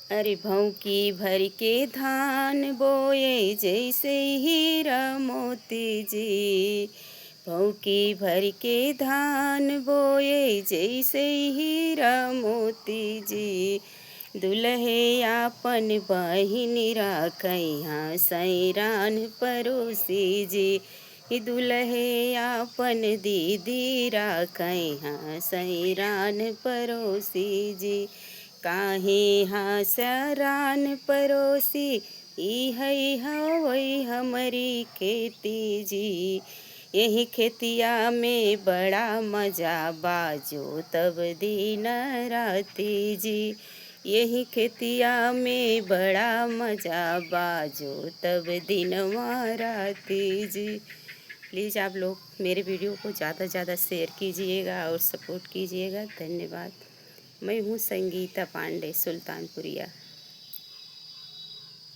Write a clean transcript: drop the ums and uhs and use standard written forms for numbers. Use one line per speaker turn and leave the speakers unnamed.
अरे भौंकी भर के धान बोए जैसे हीरा मोती जी। भौंकी भर के धान बोए जैसे हीरा मोती जी। दुल्हे आपन बहिनी राखैहा सैरान परोसी जी। दुल्हे आपन दीदी राखैहा सैरान परोसी जी। काहे हासरान परोसी ई है हवै हमरी खेती जी। यही खेतिया में बड़ा मजा बाजो तब दिन राती जी। यही खेतिया में बड़ा मजा बाजो तब दिन राती जी। प्लीज़ आप लोग मेरे वीडियो को ज़्यादा से ज़्यादा शेयर कीजिएगा और सपोर्ट कीजिएगा। धन्यवाद। मैं हूँ संगीता पांडे, सुल्तानपुरिया।